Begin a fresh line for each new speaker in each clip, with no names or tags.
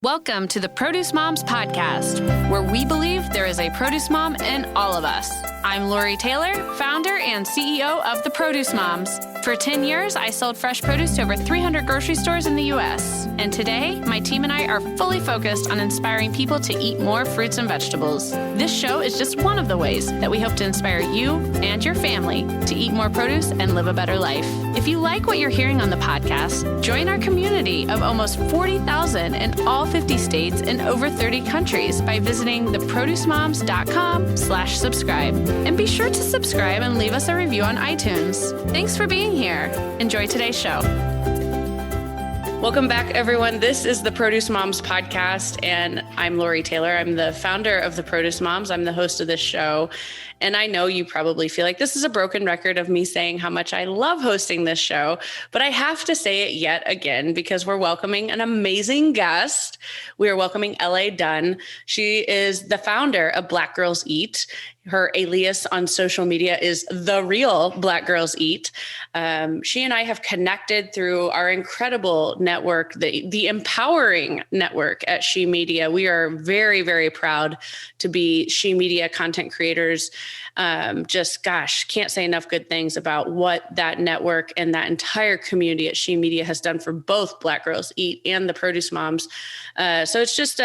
Welcome to the Produce Moms Podcast, where we believe there is a produce mom in all of us. I'm Lori Taylor, founder and CEO of the Produce Moms. For 10 years, I sold fresh produce to over 300 grocery stores in the U.S. And today, my team and I are fully focused on inspiring people to eat more fruits and vegetables. This show is just one of the ways that we hope to inspire you and your family to eat more produce and live a better life. If you like what you're hearing on the podcast, join our community of almost 40,000 in all 50 states and over 30 countries by visiting theproducemoms.com/subscribe. And be sure to subscribe and leave us a review on iTunes. Thanks for being here. Enjoy today's show. Welcome back, everyone. This is the Produce Moms Podcast, and I'm Lori Taylor. I'm the founder of the Produce Moms. I'm the host of this show. And I know you probably feel like this is a broken record of me saying how much I love hosting this show, but I have to say it yet again because we're welcoming an amazing guest. We are welcoming Dunn. She is the founder of Black Girls Eat. Her alias on social media is The Real Black Girls Eat. She and I have connected through our incredible network, the empowering network at She Media. We are very, very proud to be She Media content creators. Can't say enough good things about what that network and that entire community at She Media has done for both Black Girls Eat and the Produce Moms. So it's just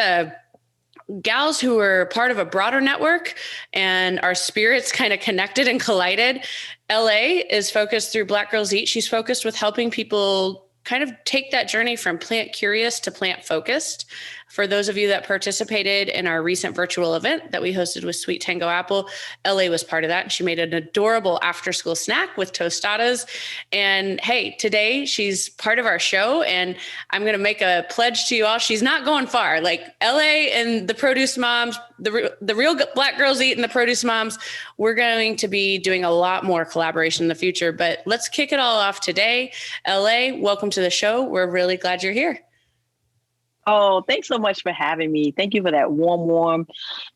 gals who are part of a broader network, and our spirits kind of connected and collided. LA is focused through Black Girls Eat. She's focused with helping people kind of take that journey from plant curious to plant focused. For those of you that participated in our recent virtual event that we hosted with Sweet Tango Apple, LA was part of that. She made an adorable after school snack with tostadas. And hey, today she's part of our show, and I'm going to make a pledge to you all. She's not going far. Like LA and the Produce Moms, the real Black Girls Eat and the Produce Moms, we're going to be doing a lot more collaboration in the future, but let's kick it all off today. LA, welcome to the show. We're really glad you're here.
Oh, thanks so much for having me. Thank you for that warm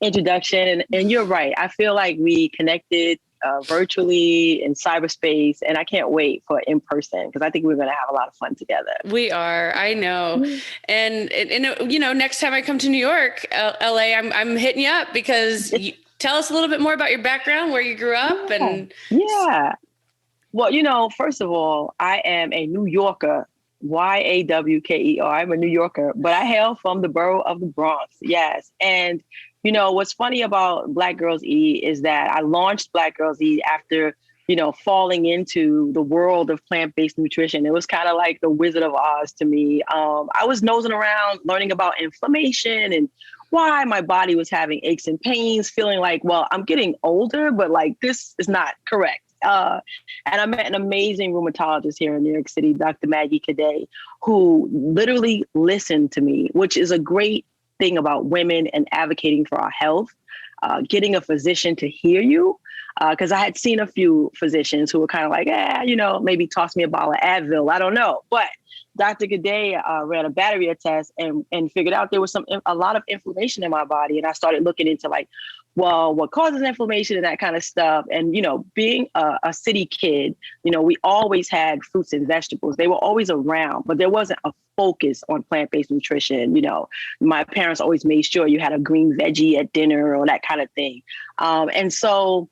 introduction. And you're right. I feel like we connected virtually in cyberspace, and I can't wait for in person because I think we're going to have a lot of fun together.
We are. I know. And you know, next time I come to New York, LA, I'm hitting you up because tell us a little bit more about your background, where you grew up.
Yeah. Well, you know, first of all, I am a New Yorker. YAWKER. I'm a New Yorker, but I hail from the borough of the Bronx. Yes. And, you know, what's funny about Black Girls Eat is that I launched Black Girls Eat after, you know, falling into the world of plant-based nutrition. It was kind of like the Wizard of Oz to me. I was nosing around, learning about inflammation and why my body was having aches and pains, feeling like, well, I'm getting older, but like, this is not correct. And I met an amazing rheumatologist here in New York City, Dr. Maggie Cadet, who literally listened to me, which is a great thing about women and advocating for our health, getting a physician to hear you. Because I had seen a few physicians who were kind of like, you know, maybe toss me a bottle of Advil. I don't know. But Dr. Cadet ran a battery test and figured out there was a lot of inflammation in my body. And I started looking into like, well, what causes inflammation and that kind of stuff. And, you know, being a city kid, you know, we always had fruits and vegetables. They were always around, but there wasn't a focus on plant-based nutrition. You know, my parents always made sure you had a green veggie at dinner or that kind of thing. And so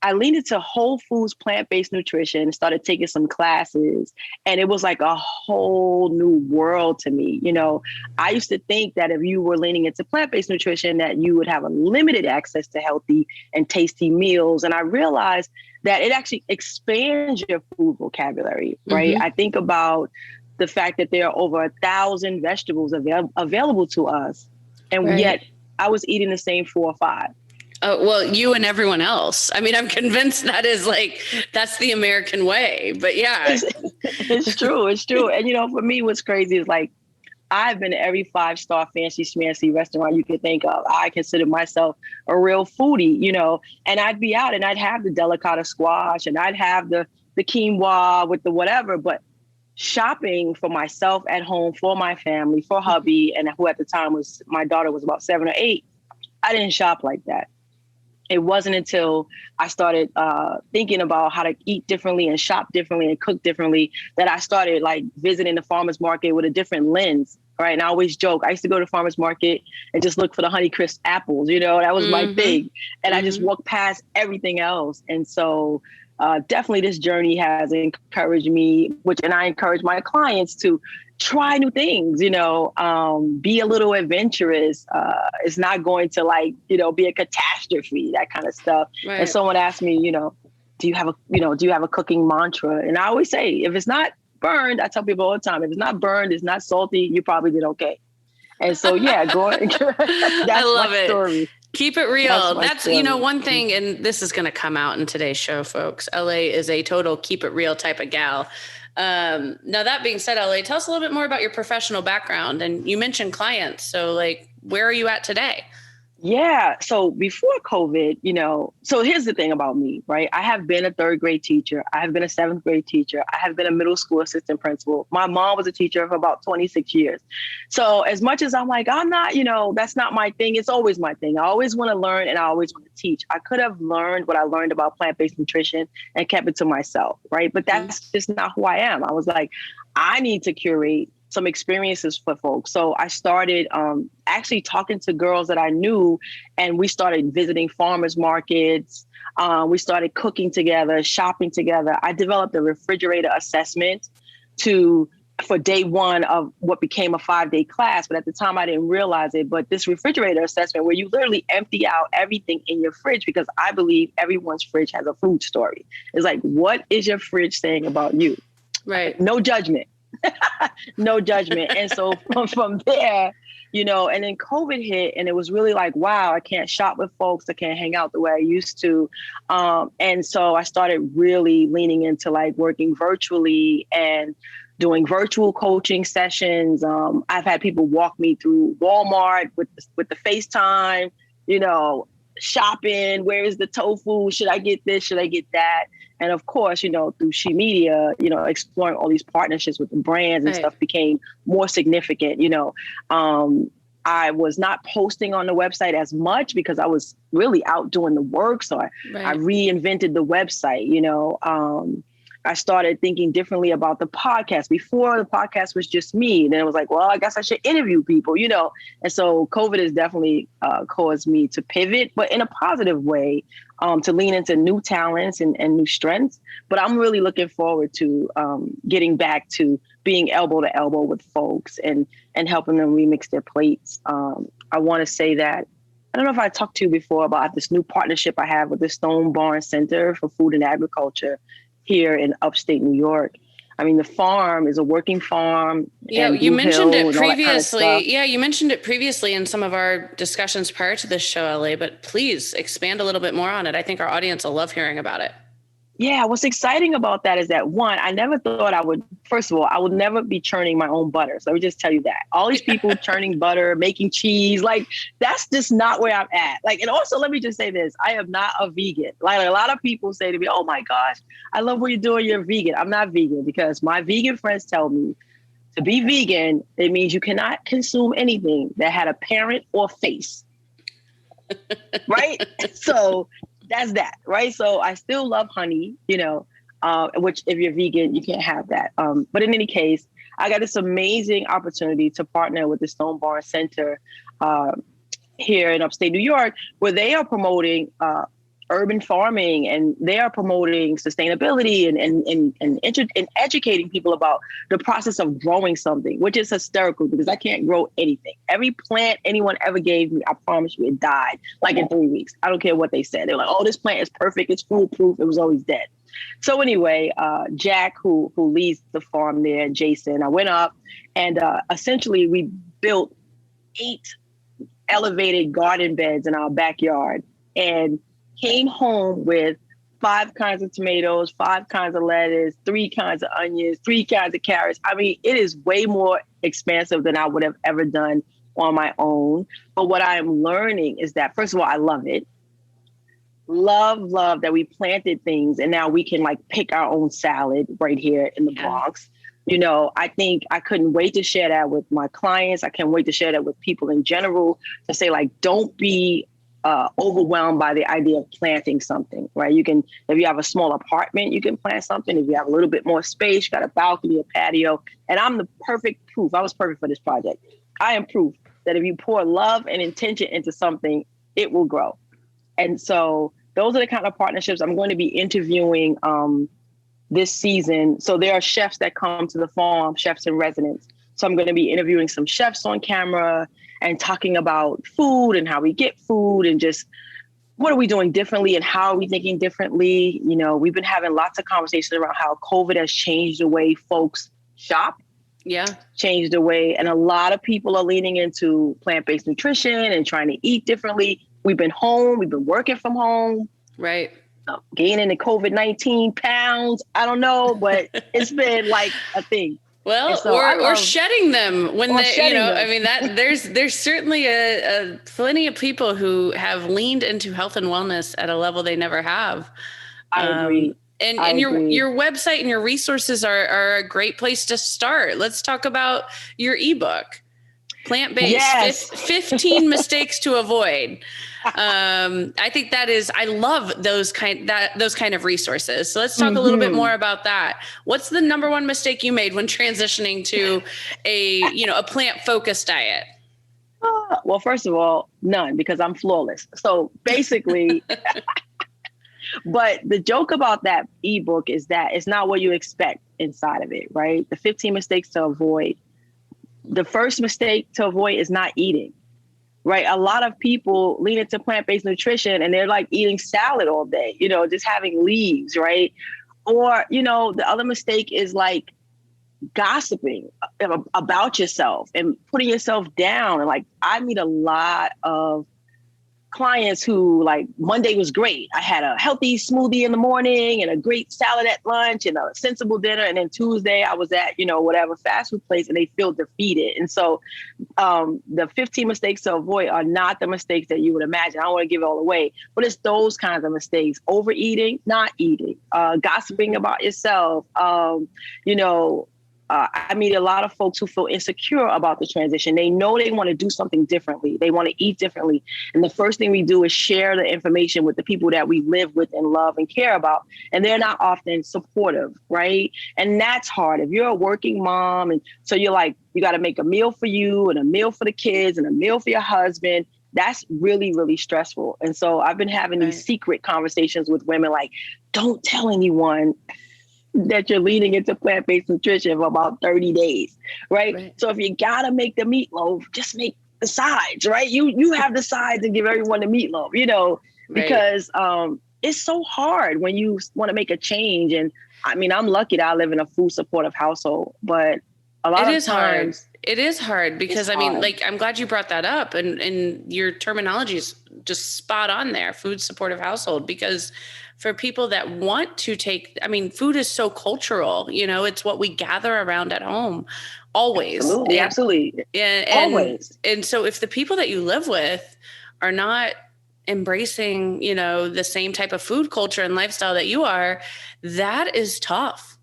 I leaned into whole foods, plant-based nutrition, started taking some classes, and it was like a whole new world to me. You know, I used to think that if you were leaning into plant-based nutrition, that you would have a limited access to healthy and tasty meals. And I realized that it actually expands your food vocabulary, right? Mm-hmm. I think about the fact that there are over 1,000 vegetables available to us, and yet I was eating the same 4 or 5.
Oh, well, you and everyone else. I mean, I'm convinced that's the American way, but yeah.
It's true. It's true. And, you know, for me, what's crazy is like, I've been to every 5-star fancy schmancy restaurant you could think of. I consider myself a real foodie, you know, and I'd be out and I'd have the delicata squash and I'd have the quinoa with the whatever, but shopping for myself at home, for my family, for hubby, and who at the time my daughter was about 7 or 8, I didn't shop like that. It wasn't until I started thinking about how to eat differently and shop differently and cook differently that I started like visiting the farmer's market with a different lens right? And I always joke, I used to go to the farmer's market and just look for the Honeycrisp apples, that was my thing. And I just walked past everything else. And so definitely this journey has encouraged me, and I encourage my clients to try new things, be a little adventurous. It's not going to be a catastrophe, that kind of stuff.
Right.
And someone asked me, do you have a cooking mantra? And I always say, if it's not burned, I tell people all the time, if it's not burned, it's not salty, you probably did okay. And so, yeah, go ahead.
I love it. Story. Keep it real. That's one thing, and this is going to come out in today's show, folks. LA is a total keep it real type of gal. Now, that being said, LA, tell us a little bit more about your professional background. And you mentioned clients. So where are you at today?
Yeah. So before COVID, so here's the thing about me, right? I have been a 3rd grade teacher. I have been a 7th grade teacher. I have been a middle school assistant principal. My mom was a teacher for about 26 years. So as much as I'm not, that's not my thing. It's always my thing. I always want to learn and I always want to teach. I could have learned what I learned about plant-based nutrition and kept it to myself, right? But that's just not who I am. I was like, I need to curate some experiences for folks. So I started actually talking to girls that I knew, and we started visiting farmers markets. We started cooking together, shopping together. I developed a refrigerator assessment for day one of what became a 5-day class. But at the time I didn't realize it. But this refrigerator assessment, where you literally empty out everything in your fridge, because I believe everyone's fridge has a food story. It's like, what is your fridge saying about you?
Right.
No judgment. No judgment. And so from there, and then COVID hit, and it was really like, wow, I can't shop with folks. I can't hang out the way I used to. And so I started really leaning into working virtually and doing virtual coaching sessions. I've had people walk me through Walmart with the FaceTime, shopping. Where is the tofu? Should I get this? Should I get that? And of course, through She Media, exploring all these partnerships with the brands and stuff became more significant. I was not posting on the website as much because I was really out doing the work. So I reinvented the website, I started thinking differently about the podcast. Before, the podcast was just me. Then it was like, well, I guess I should interview people, And so COVID has definitely caused me to pivot, but in a positive way, to lean into new talents and new strengths. But I'm really looking forward to getting back to being elbow to elbow with folks and helping them remix their plates. I want to say that, I don't know if I talked to you before about this new partnership I have with the Stone Barn Center for Food and Agriculture here in upstate New York. I mean, the farm is a working farm.
Yeah, you mentioned it previously. You mentioned it previously in some of our discussions prior to this show, LA, but please expand a little bit more on it. I think our audience will love hearing about it.
Yeah, what's exciting about that is that, one, I never thought I would never be churning my own butter. So let me just tell you that. All these people churning butter, making cheese, that's just not where I'm at. And also, let me just say this, I am not a vegan. A lot of people say to me, oh my gosh, I love what you're doing, you're vegan. I'm not vegan because my vegan friends tell me to be vegan, it means you cannot consume anything that had a parent or face. Right? So that's that, right? So I still love honey, which if you're vegan, you can't have that. But in any case, I got this amazing opportunity to partner with the Stone Barn Center here in upstate New York, where they are promoting urban farming, and they are promoting sustainability and educating people about the process of growing something, which is hysterical because I can't grow anything. Every plant anyone ever gave me, I promise you, it died in 3 weeks. I don't care what they said. They were like, oh, this plant is perfect. It's foolproof. It was always dead. So anyway, Jack, who leads the farm there, Jason, I went up and essentially we built 8 elevated garden beds in our backyard and came home with 5 kinds of tomatoes, 5 kinds of lettuce, 3 kinds of onions, 3 kinds of carrots. I mean, it is way more expansive than I would have ever done on my own. But what I am learning is that, first of all, I love it. Love that we planted things and now we can pick our own salad right here in the Bronx. I think I couldn't wait to share that with my clients. I can't wait to share that with people in general, to say don't be overwhelmed by the idea of planting something, right? You can, if you have a small apartment, you can plant something. If you have a little bit more space, you got a balcony, a patio. And I'm the perfect proof. I was perfect for this project. I am proof that if you pour love and intention into something, it will grow. And so those are the kind of partnerships I'm going to be interviewing this season. So there are chefs that come to the farm, chefs in residence. So I'm going to be interviewing some chefs on camera and talking about food and how we get food and just what are we doing differently and how are we thinking differently. You know, we've been having lots of conversations around how COVID has changed the way folks shop.
Yeah.
Changed the way. And a lot of people are leaning into plant-based nutrition and trying to eat differently. We've been home. We've been working from home.
Right.
Gaining the COVID-19 pounds. I don't know, but it's been like a thing.
Well,
so
or shedding them when they, you know, I mean, that there's certainly a plenty of people who have leaned into health and wellness at a level they never have.
I agree.
And your website and your resources are a great place to start. Let's talk about your ebook, Plant-Based,
yes.
15 Mistakes to Avoid. I think I love those kind of resources. So let's talk a little bit more about that. What's the number one mistake you made when transitioning to a plant-focused diet?
Well, first of all, none, because I'm flawless. So basically, but the joke about that ebook is that it's not what you expect inside of it, right? The 15 mistakes to avoid. The first mistake to avoid is not eating. Right. A lot of people lean into plant-based nutrition and they're like eating salad all day, you know, just having leaves. Right. Or, you know, the other mistake is like gossiping about yourself and putting yourself down. And like, I meet a lot of clients who like Monday was great. I had a healthy smoothie in the morning and a great salad at lunch and a sensible dinner. And then Tuesday I was at, you know, whatever fast food place and they feel defeated. And so the 15 mistakes to avoid are not the mistakes that you would imagine. I don't want to give it all away, but it's those kinds of mistakes: overeating, not eating, gossiping about yourself, you know. I meet a lot of folks who feel insecure about the transition. They know they want to do something differently. They want to eat differently. And the first thing we do is share the information with the people that we live with and love and care about. And they're not often supportive, right? And that's hard. If you're a working mom, and so you're like, you got to make a meal for you and a meal for the kids and a meal for your husband. That's really, really stressful. And so I've been having these secret conversations with women like, don't tell anyone that you're leaning into plant-based nutrition for about 30 days, right? So if you gotta make the meatloaf, just make the sides, right? You have the sides and give everyone the meatloaf, you know, because it's so hard when you want to make a change. And I mean, I'm lucky that I live in a food supportive household, but a lot of times
it is hard because I mean, like, I'm glad you brought that up and your terminology is just spot on there, food supportive household, because for people that want to food is so cultural, you know, it's what we gather around at home always.
Absolutely.
And
always.
And so if the people that you live with are not embracing, you know, the same type of food culture and lifestyle that you are, that is tough.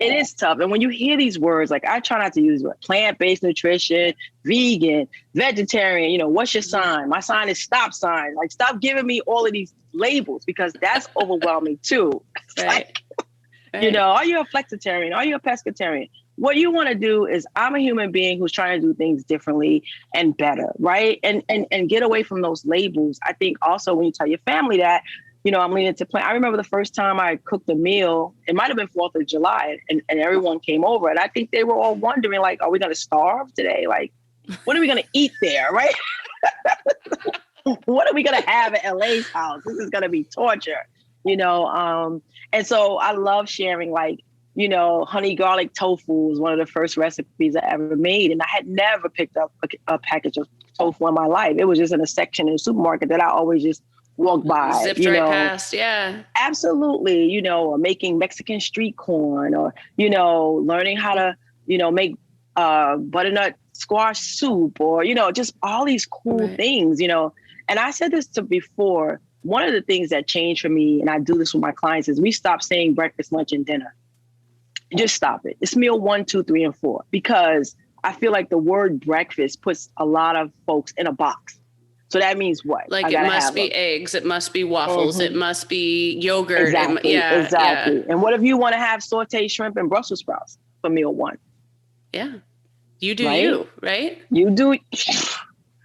It is tough. And when you hear these words, like I try not to use plant-based nutrition, vegan, vegetarian, you know, what's your sign? My sign is stop sign. Like, stop giving me all of these labels because that's overwhelming too. You know, are you a flexitarian? Are you a pescatarian? What you want to do is, I'm a human being who's trying to do things differently and better, right? And get away from those labels. I think also when you tell your family that, you know, I'm leaning into plant. I remember the first time I cooked a meal, it might've been 4th of July and everyone came over. And I think they were all wondering, like, are we going to starve today? Like, what are we going to eat there, right? What are we going to have at LA's house? This is going to be torture, you know? And so I love sharing, like, you know, honey garlic tofu was one of the first recipes I ever made. And I had never picked up a package of tofu in my life. It was just in a section in the supermarket that I always just walk by,
zipped right past. Yeah,
absolutely. You know, or making Mexican street corn, or, you know, learning how to, you know, make butternut squash soup, or, you know, just all these cool things, you know. And I said this before, one of the things that changed for me, and I do this with my clients, is we stop saying breakfast, lunch, and dinner. Just stop it. It's meal 1, 2, 3, and 4, because I feel like the word breakfast puts a lot of folks in a box. So that means what?
Like it must be eggs, it must be waffles, it must be yogurt.
Exactly.
Yeah.
And what if you want to have sauteed shrimp and Brussels sprouts for meal one?
Yeah. You do
right?
you, right?
You do.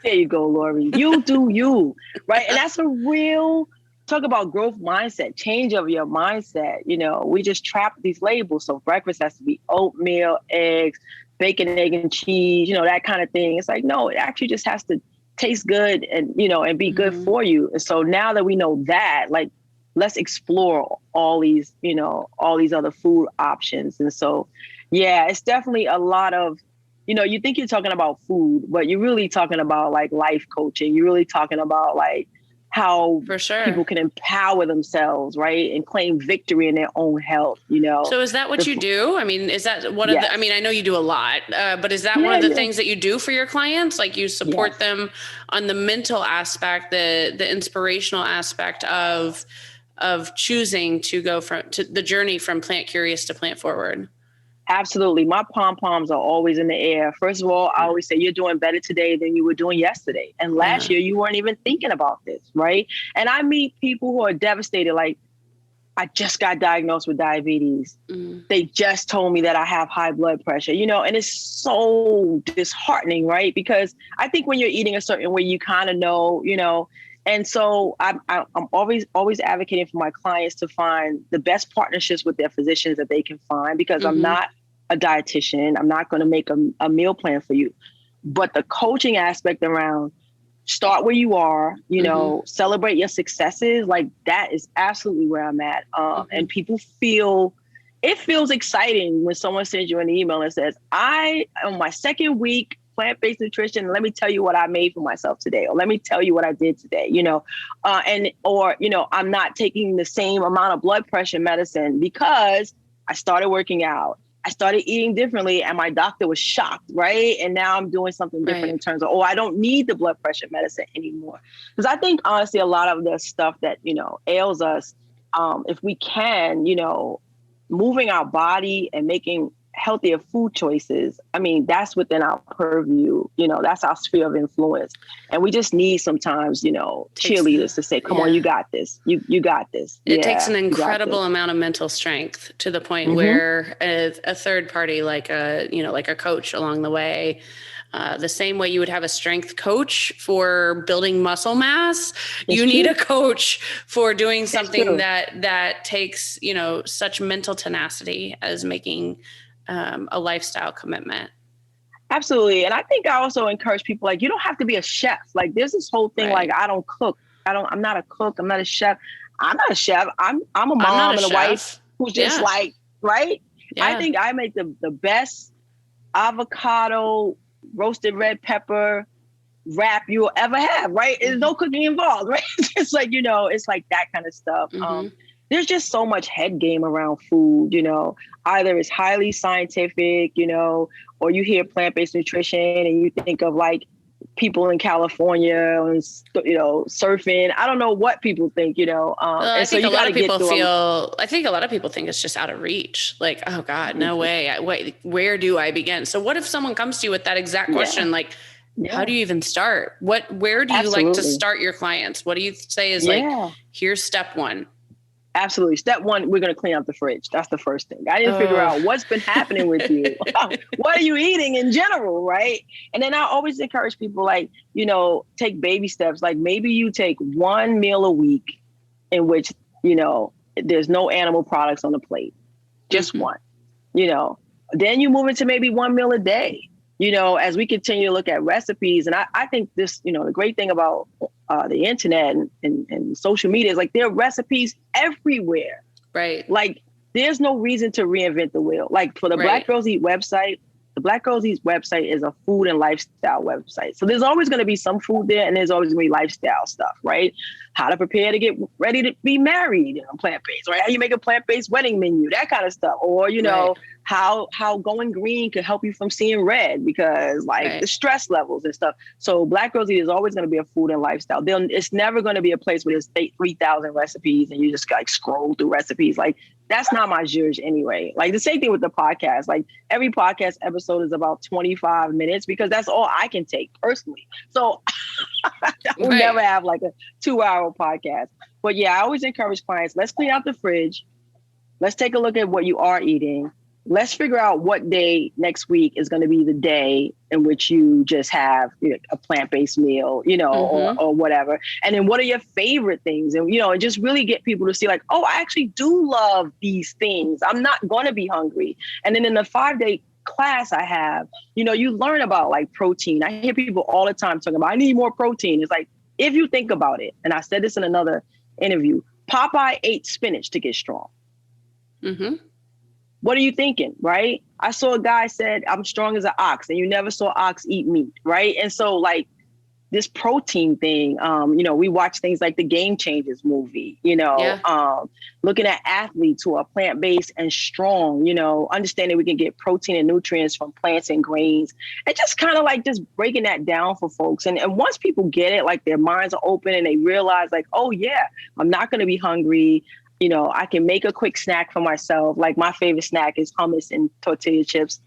There you go, Lori. You do you, right? And that's a real talk about growth mindset, change of your mindset. You know, we just trap these labels. So breakfast has to be oatmeal, eggs, bacon, egg, and cheese, you know, that kind of thing. It's like, no, it actually just has to taste good and, you know, and be good for you. And so now that we know that, like, let's explore all these, you know, all these other food options. And so, yeah, it's definitely a lot of, you know, you think you're talking about food, but you're really talking about like life coaching. You're really talking about like how people can empower themselves, right? And claim victory in their own health, you know?
So is that what you do? I mean, is that one of the, I mean, I know you do a lot, but is that one of the things that you do for your clients? Like you support them on the mental aspect, the inspirational aspect of choosing to go to the journey from plant curious to plant forward?
Absolutely. My pom-poms are always in the air. First of all, I always say you're doing better today than you were doing yesterday. And last year you weren't even thinking about this, right? And I meet people who are devastated. Like, I just got diagnosed with diabetes. They just told me that I have high blood pressure, you know, and it's so disheartening, right? Because I think when you're eating a certain way, you kind of know, you know. And so I'm always advocating for my clients to find the best partnerships with their physicians that they can find, because I'm not a dietitian. I'm not going to make a meal plan for you. But the coaching aspect around start where you are, you know, celebrate your successes, like that is absolutely where I'm at. And people it feels exciting when someone sends you an email and says, on my second week, plant-based nutrition, let me tell you what I made for myself today, or let me tell you what I did today, you know, or, you know, I'm not taking the same amount of blood pressure medicine because I started working out. I started eating differently and my doctor was shocked, right? And now I'm doing something different in terms of, I don't need the blood pressure medicine anymore. Because I think, honestly, a lot of the stuff that, you know, ails us, if we can, you know, moving our body and making healthier food choices, I mean, that's within our purview, you know, that's our sphere of influence. And we just need sometimes, you know, cheerleaders to say, come on, you got this. You got this.
It takes an incredible amount of mental strength to the point where a third party, like a coach along the way, the same way you would have a strength coach for building muscle mass, you need a coach for doing something that takes, you know, such mental tenacity as making a lifestyle commitment.
Absolutely. And I think I also encourage people, like, you don't have to be a chef. Like, there's this whole thing, like, I don't cook. I'm not a cook. I'm not a chef. I'm not a chef. I'm a mom and a wife who's just like, right? Yeah. I think I make the best avocado, roasted red pepper wrap you'll ever have, right? There's no cooking involved, right? It's like, you know, it's like that kind of stuff. There's just so much head game around food, you know, either it's highly scientific, you know, or you hear plant-based nutrition and you think of like people in California, and, you know, surfing. I don't know what people think, you know.
I think a lot of people think it's just out of reach. Like, oh God, no way. Wait, where do I begin? So what if someone comes to you with that exact question? Like, how do you even start? Where do you like to start your clients? What do you say is like, here's step one?
Absolutely. Step one, we're going to clean up the fridge. That's the first thing. I didn't figure out what's been happening with you. What are you eating in general, right? And then I always encourage people, like, you know, take baby steps. Like, maybe you take one meal a week in which, you know, there's no animal products on the plate. Just one, you know. Then you move into maybe one meal a day, you know, as we continue to look at recipes. And I think this, you know, the great thing about the internet and social media is like there are recipes everywhere. Right. Like there's no reason to reinvent the wheel. Like for the Black Girls Eat website, the Black Girls Eat website is a food and lifestyle website. So there's always going to be some food there and there's always going to be lifestyle stuff, right? How to prepare to get ready to be married, you know, plant-based, right? How you make a plant-based wedding menu, that kind of stuff. Or, you know, how going green could help you from seeing red because like the stress levels and stuff. So Black Girls Eat is always going to be a food and lifestyle. It's never going to be a place where there's 3,000 recipes and you just like scroll through recipes. Like that's not my zhuzh anyway. Like the same thing with the podcast. Like every podcast episode is about 25 minutes because that's all I can take personally. So I will never have like a 2-hour podcast. But yeah, I always encourage clients, let's clean out the fridge. Let's take a look at what you are eating. Let's figure out what day next week is going to be the day in which you just have a plant-based meal, or whatever. And then what are your favorite things? And, and just really get people to see like, oh, I actually do love these things. I'm not going to be hungry. And then in the 5-day class I have, you learn about like protein. I hear people all the time talking about, I need more protein. It's like, if you think about it, and I said this in another interview, Popeye ate spinach to get strong. Mm-hmm. What are you thinking, right? I saw a guy said, I'm strong as an ox, and you never saw ox eat meat, right? And so like this protein thing, we watch things like the Game Changers movie, looking at athletes who are plant-based and strong, understanding we can get protein and nutrients from plants and grains, and just kind of like just breaking that down for folks. And once people get it, like their minds are open and they realize like, oh yeah, I'm not going to be hungry. I can make a quick snack for myself. Like my favorite snack is hummus and tortilla chips.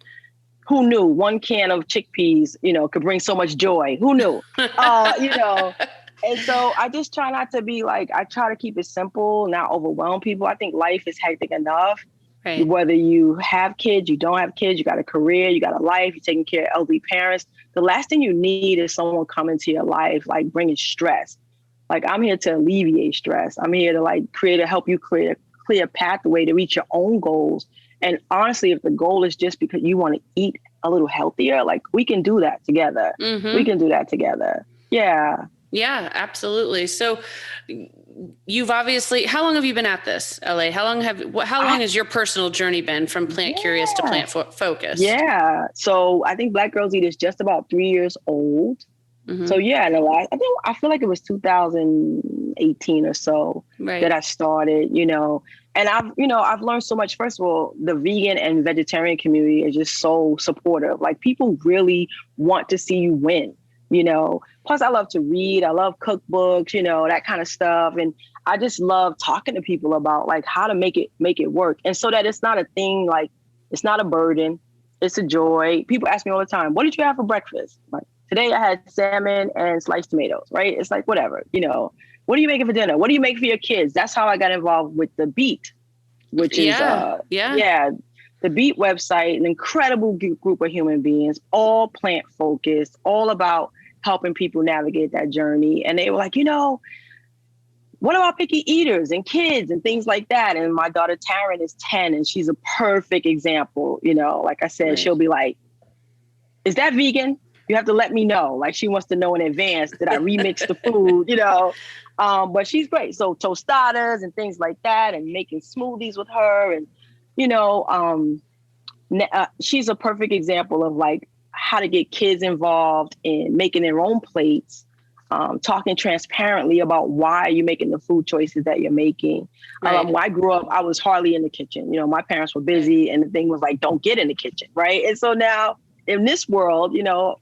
Who knew 1 can of chickpeas, could bring so much joy? Who knew? And so I just try not to be like, I try to keep it simple, not overwhelm people. I think life is hectic enough. Right. Whether you have kids, you don't have kids, you got a career, you got a life, you're taking care of elderly parents. The last thing you need is someone coming to your life, like bringing stress. Like I'm here to alleviate stress. I'm here to like help you create a clear pathway to reach your own goals. And honestly, if the goal is just because you want to eat a little healthier, like we can do that together. Mm-hmm. We can do that together. Yeah.
Yeah, absolutely. So you've obviously, how long have you been at this, LA? How long has your personal journey been from plant curious to plant focused?
Yeah. So I think Black Girls Eat is just about 3 years old. Mm-hmm. So yeah, I feel like it was 2018 or so that I started, and I've learned so much. First of all, the vegan and vegetarian community is just so supportive. Like people really want to see you win, Plus I love to read. I love cookbooks, that kind of stuff. And I just love talking to people about like how to make it work. And so that it's not a thing, like it's not a burden. It's a joy. People ask me all the time, what did you have for breakfast? Like, today I had salmon and sliced tomatoes, right? It's like, whatever, what are you making for dinner? What do you make for your kids? That's how I got involved with the Beat, which is, the Beat website, an incredible group of human beings, all plant focused, all about helping people navigate that journey. And they were like, what about picky eaters and kids and things like that? And my daughter Taryn is 10 and she's a perfect example. Like I said, She'll be like, is that vegan? You have to let me know. Like she wants to know in advance that I remix the food, but she's great. So tostadas and things like that and making smoothies with her. And, she's a perfect example of like how to get kids involved in making their own plates, talking transparently about why you're making the food choices that you're making. Right. When I grew up, I was hardly in the kitchen. My parents were busy and the thing was like, don't get in the kitchen. Right. And so now, in this world,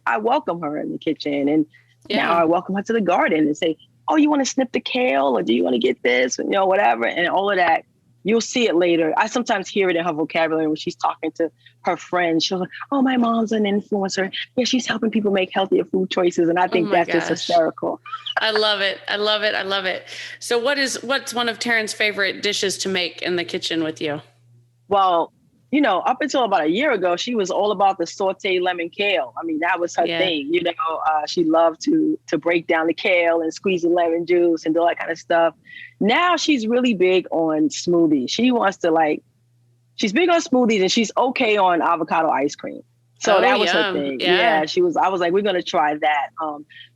I welcome her in the kitchen and now I welcome her to the garden and say, oh, you want to snip the kale or do you want to get this? And, whatever. And all of that, you'll see it later. I sometimes hear it in her vocabulary when she's talking to her friends. She'll like, oh, my mom's an influencer. Yeah, she's helping people make healthier food choices. And I think that's just hysterical.
I love it. I love it. I love it. So what's one of Taryn's favorite dishes to make in the kitchen with you?
Well, up until about a year ago, she was all about the sauteed lemon kale. I mean, that was her thing. She loved to break down the kale and squeeze the lemon juice and do all that kind of stuff. Now she's really big on smoothies. She wants to she's big on smoothies and she's okay on avocado ice cream. So that was her thing. Yeah. I was like, we're going to try that.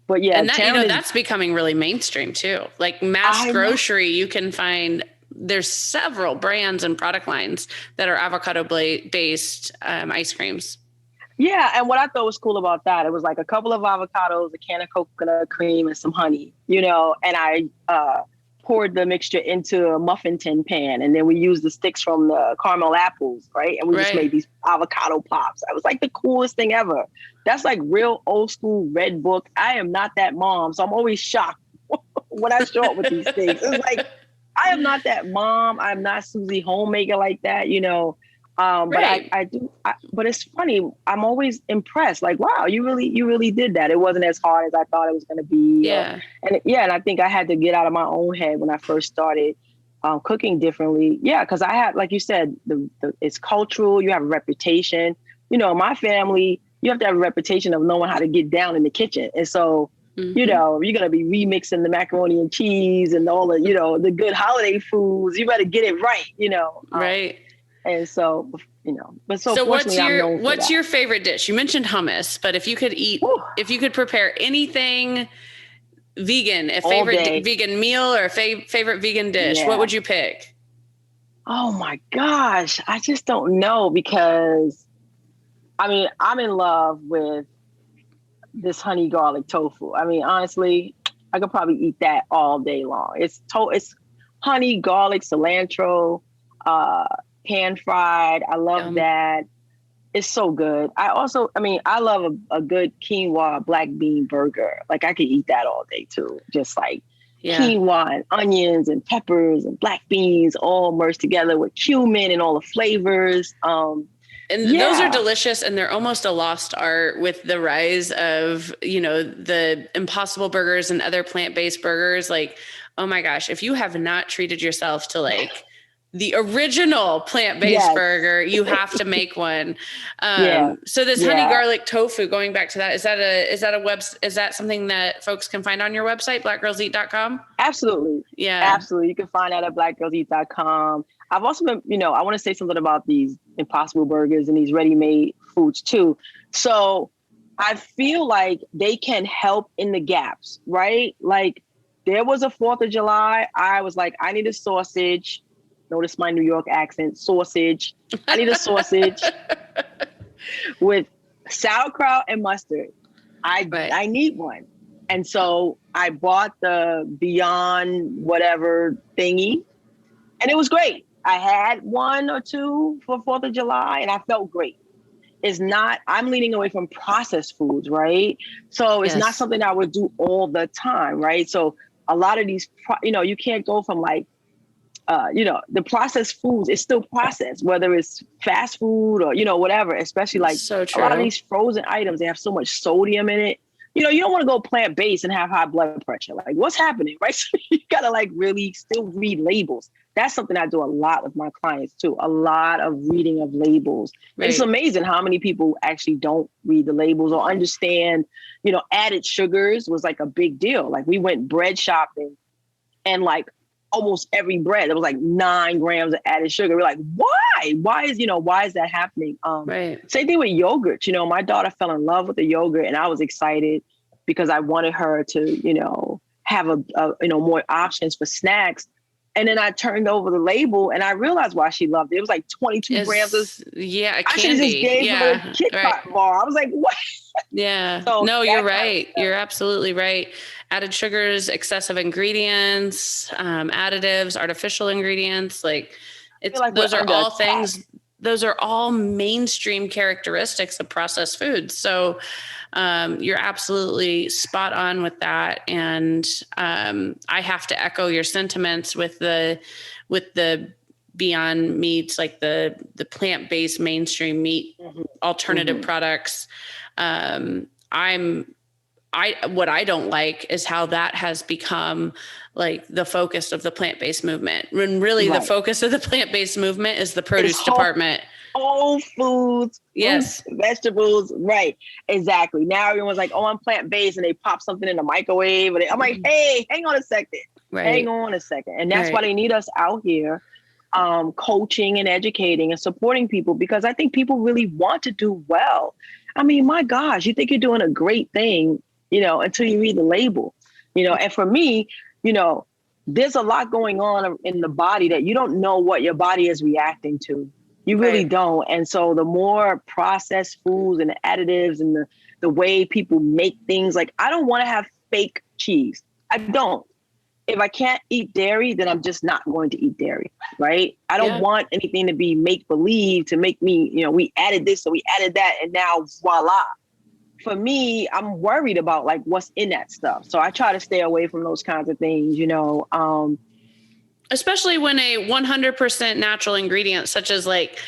But yeah.
And that, that's becoming really mainstream too. Like mass grocery, you can find there's several brands and product lines that are avocado based ice creams.
Yeah. And what I thought was cool about that, it was like a couple of avocados, a can of coconut cream and some honey, and I poured the mixture into a muffin tin pan. And then we used the sticks from the caramel apples, right? And we just made these avocado pops. It was like the coolest thing ever. That's like real old school red book. I am not that mom. So I'm always shocked when I show up with these things. It's like, I am not that mom. I'm not Susie homemaker like that, you know. But
Right.
I do. But it's funny. I'm always impressed. Like, wow, you really did that. It wasn't as hard as I thought it was going to be.
Yeah.
And I think I had to get out of my own head when I first started cooking differently. Yeah, because I had, like you said, it's cultural. You have a reputation. You know, my family, you have to have a reputation of knowing how to get down in the kitchen. And so, you know, you're going to be remixing the macaroni and cheese and all the, you know, the good holiday foods. You better get it right, you know.
Right.
And so, you know, but so
what's
fortunately, I'm known for
what's
that.
your favorite dish? You mentioned hummus, but if you could prepare anything vegan, a
All
favorite
day.
vegan meal or a favorite vegan dish,
Yeah.
what would you pick?
Oh my gosh, I just don't know because, I mean, I'm in love with this honey garlic tofu. I mean, honestly, I could probably eat that all day long. It's honey, garlic, cilantro, pan fried. I love
Yum.
that. It's so good. I love a good quinoa black bean burger. Like I could eat that all day too. Just like quinoa and onions and peppers and black beans all merged together with cumin and all the flavors.
And those are delicious, and they're almost a lost art with the rise of, you know, the Impossible Burgers and other plant-based burgers. Like, oh my gosh, if you have not treated yourself to like the original plant-based burger, you have to make one. So this honey garlic tofu, going back to that, is that something that folks can find on your website, blackgirlseat.com?
Absolutely.
Yeah.
Absolutely. You can find that at blackgirlseat.com. I've also been, you know, I want to say something about these Impossible Burgers and these ready-made foods too. So I feel like they can help in the gaps, right? Like there was a 4th of July. I was like, I need a sausage. Notice my New York accent, sausage. I need a sausage with sauerkraut and mustard. I need one. And so I bought the Beyond whatever thingy, and it was great. I had 1 or 2 for 4th of July, and I felt great. I'm leaning away from processed foods, right? So it's not something I would do all the time, right? So a lot of these, you can't go from like, the processed foods is still processed, whether it's fast food or, whatever, especially like a lot of these frozen items, they have so much sodium in it. You don't want to go plant-based and have high blood pressure. Like what's happening, right? So you got to like really still read labels. That's something I do a lot with my clients too. A lot of reading of labels. Right. It's amazing how many people actually don't read the labels or understand, added sugars was like a big deal. Like we went bread shopping and like almost every bread, there was like 9 grams of added sugar. We're like, why? Why is that happening? Same thing with yogurt. My daughter fell in love with the yogurt and I was excited because I wanted her to, have more options for snacks. And then I turned over the label and I realized why she loved it. It was like 22 grams of
candy.
I should have just gave her a Kit Kat bar. I was like, what?
Yeah. So no, you're right. You're absolutely right. Added sugars, excessive ingredients, additives, artificial ingredients. Those are all things. Those are all mainstream characteristics of processed foods. So you're absolutely spot on with that. And I have to echo your sentiments with the Beyond Meats, like the plant-based mainstream meat alternative products. What I don't like is how that has become like the focus of the plant-based movement. When really the focus of the plant-based movement is the produce department.
Whole foods,
yes,
fruits, vegetables, right? Exactly. Now everyone's like, "Oh, I'm plant-based," and they pop something in the microwave. And I'm like, "Hey, hang on a second. Hang on a second." And that's why they need us out here, coaching and educating and supporting people, because I think people really want to do well. I mean, my gosh, you think you're doing a great thing, until you read the label, and for me, there's a lot going on in the body that you don't know what your body is reacting to. You really don't. And so the more processed foods and the additives and the way people make things, like I don't want to have fake cheese. I don't. If I can't eat dairy, then I'm just not going to eat dairy, right? I don't want anything to be make-believe to make me, we added this or we added that and now voila. For me, I'm worried about like what's in that stuff. So I try to stay away from those kinds of things,
Especially when a 100% natural ingredient, such as like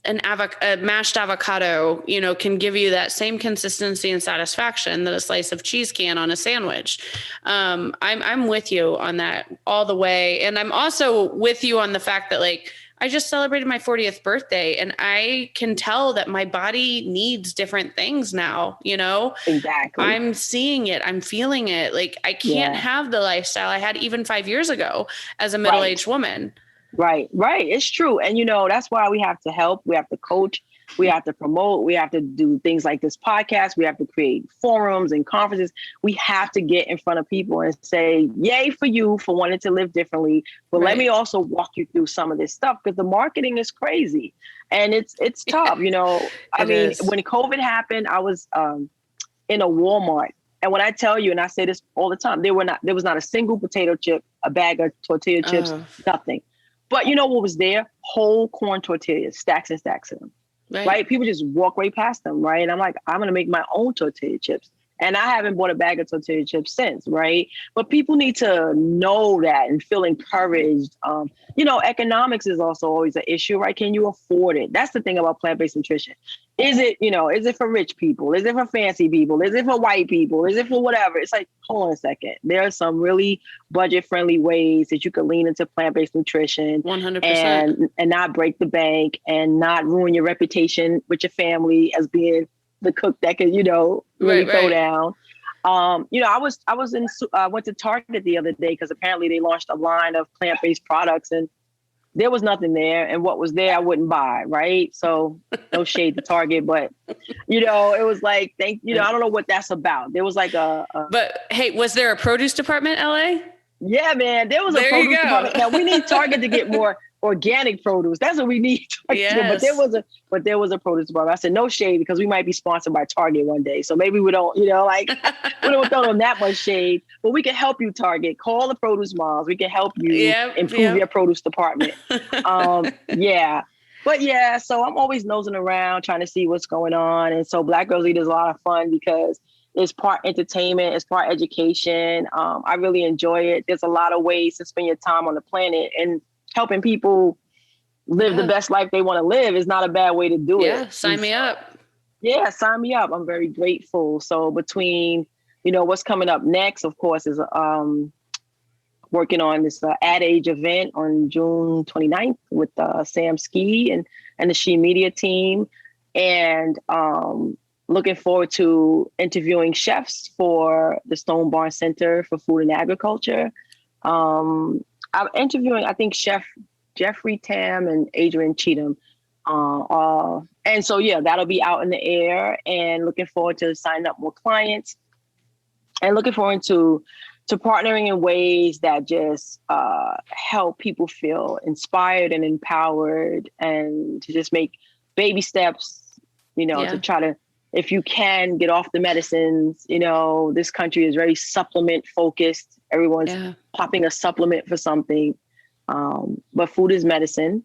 a mashed avocado, can give you that same consistency and satisfaction that a slice of cheese can on a sandwich. I'm with you on that all the way. And I'm also with you on the fact that like, I just celebrated my 40th birthday and I can tell that my body needs different things now,
Exactly.
I'm seeing it. I'm feeling it. Like I can't have the lifestyle I had even 5 years ago as a middle-aged woman.
Right. It's true. And, that's why we have to help. We have to coach. We have to promote. We have to do things like this podcast. We have to create forums and conferences. We have to get in front of people and say, yay for you for wanting to live differently. But let me also walk you through some of this stuff because the marketing is crazy and it's tough. When COVID happened, I was in a Walmart. And when I tell you, and I say this all the time, there was not a single potato chip, a bag of tortilla chips, nothing. But you know what was there? Whole corn tortillas, stacks and stacks of them, right? People just walk right past them, right? And I'm like, I'm going to make my own tortilla chips. And I haven't bought a bag of tortilla chips since, right? But people need to know that and feel encouraged. Economics is also always an issue, right? Can you afford it? That's the thing about plant-based nutrition. Is it for rich people? Is it for fancy people? Is it for white people? Is it for whatever? It's like, hold on a second. There are some really budget-friendly ways that you can lean into plant-based nutrition
100%.
and not break the bank and not ruin your reputation with your family as being the cook that can, really throw down. I went to Target the other day because apparently they launched a line of plant-based products and there was nothing there. And what was there, I wouldn't buy. Right. So no shade to Target, but it was like, I don't know what that's about. There was like
but hey, was there a produce department, LA?
Yeah, man, there was a produce department. Now we need Target to get more organic produce. That's what we need.
Yes.
But there was a produce department. I said no shade because we might be sponsored by Target one day. So maybe we don't, we don't throw them that much shade. But we can help you, Target. Call the produce moms. We can help you improve your produce department. But so I'm always nosing around trying to see what's going on. And so Black Girls Eat is a lot of fun because it's part entertainment, it's part education. I really enjoy it. There's a lot of ways to spend your time on the planet and helping people live the best life they want to live is not a bad way to do it.
Yeah, sign me up.
Yeah, sign me up. I'm very grateful. So between, what's coming up next, of course, is working on this Ad Age event on June 29th with Sam Ski and the She Media team. And looking forward to interviewing chefs for the Stone Barn Center for Food and Agriculture. I'm interviewing, I think, Chef Jeffrey Tam and Adrian Cheatham. And so, that'll be out in the air and looking forward to signing up more clients and looking forward to partnering in ways that just help people feel inspired and empowered and to just make baby steps, to try to, if you can, get off the medicines. This country is very supplement focused. Everyone's popping a supplement for something. But food is medicine.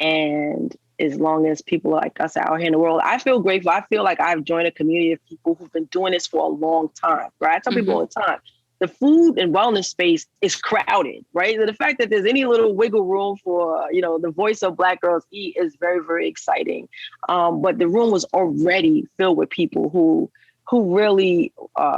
And as long as people like us out here in the world, I feel grateful. I feel like I've joined a community of people who've been doing this for a long time, right? I tell people all the time, the food and wellness space is crowded, right? The fact that there's any little wiggle room for, the voice of Black Girls Eat is very, very exciting. But the room was already filled with people who really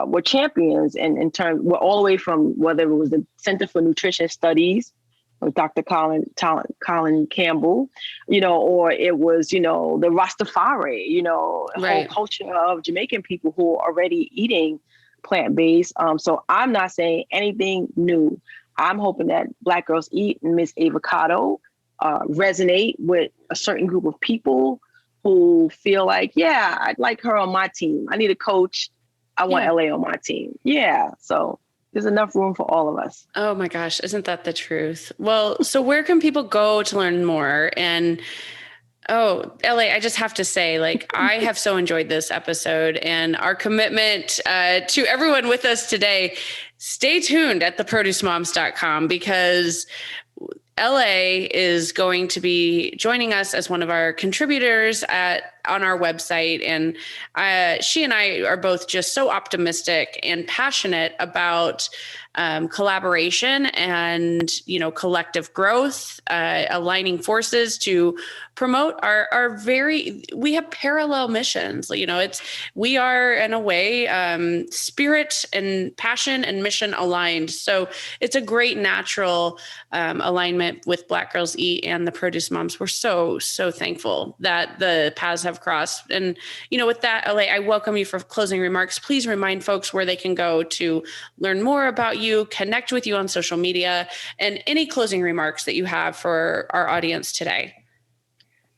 were champions in terms, were all the way from whether it was the Center for Nutrition Studies with Dr. Colin Campbell, or it was, the Rastafari, whole culture of Jamaican people who are already eating plant-based. So I'm not saying anything new. I'm hoping that Black Girls Eat and Miss Avocado resonate with a certain group of people who feel like, I'd like her on my team. I need a coach. I want LA on my team. Yeah. So there's enough room for all of us.
Oh my gosh. Isn't that the truth? Well, so where can people go to learn more? And LA, I just have to say, I have so enjoyed this episode and our commitment to everyone with us today. Stay tuned at theproducemoms.com because LA is going to be joining us as one of our contributors at on our website. And she and I are both just so optimistic and passionate about collaboration and, collective growth, aligning forces to promote we have parallel missions. We are in a way, spirit and passion and mission aligned. So it's a great natural alignment with Black Girls Eat and the Produce Moms. We're so, so thankful that the paths have crossed. And, with that, LA, I welcome you for closing remarks. Please remind folks where they can go to learn more about you, connect with you on social media, and any closing remarks that you have for our audience today.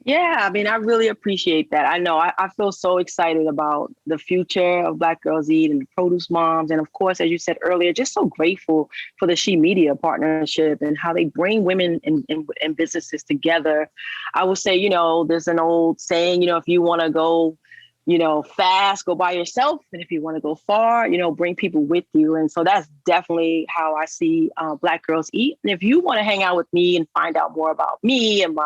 Yeah, I mean, I really appreciate that. I know I feel so excited about the future of Black Girls Eat and the Produce Moms. And of course, as you said earlier, just so grateful for the She Media partnership and how they bring women and businesses together. I would say, there's an old saying, if you want to go fast, go by yourself. And if you want to go far, bring people with you. And so that's definitely how I see Black Girls Eat. And if you want to hang out with me and find out more about me and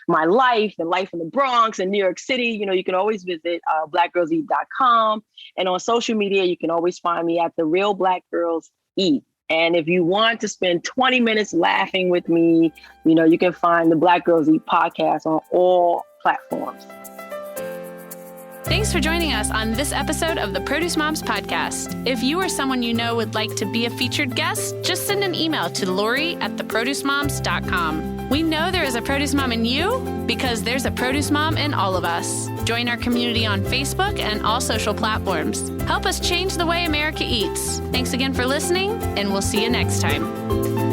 my life and life in the Bronx and New York City, you can always visit blackgirlseat.com. And on social media, you can always find me at The Real Black Girls Eat. And if you want to spend 20 minutes laughing with me, you can find the Black Girls Eat podcast on all platforms.
Thanks for joining us on this episode of the Produce Moms podcast. If you or someone you know would like to be a featured guest, just send an email to Lori@theproducemoms.com. We know there is a produce mom in you because there's a produce mom in all of us. Join our community on Facebook and all social platforms. Help us change the way America eats. Thanks again for listening, and we'll see you next time.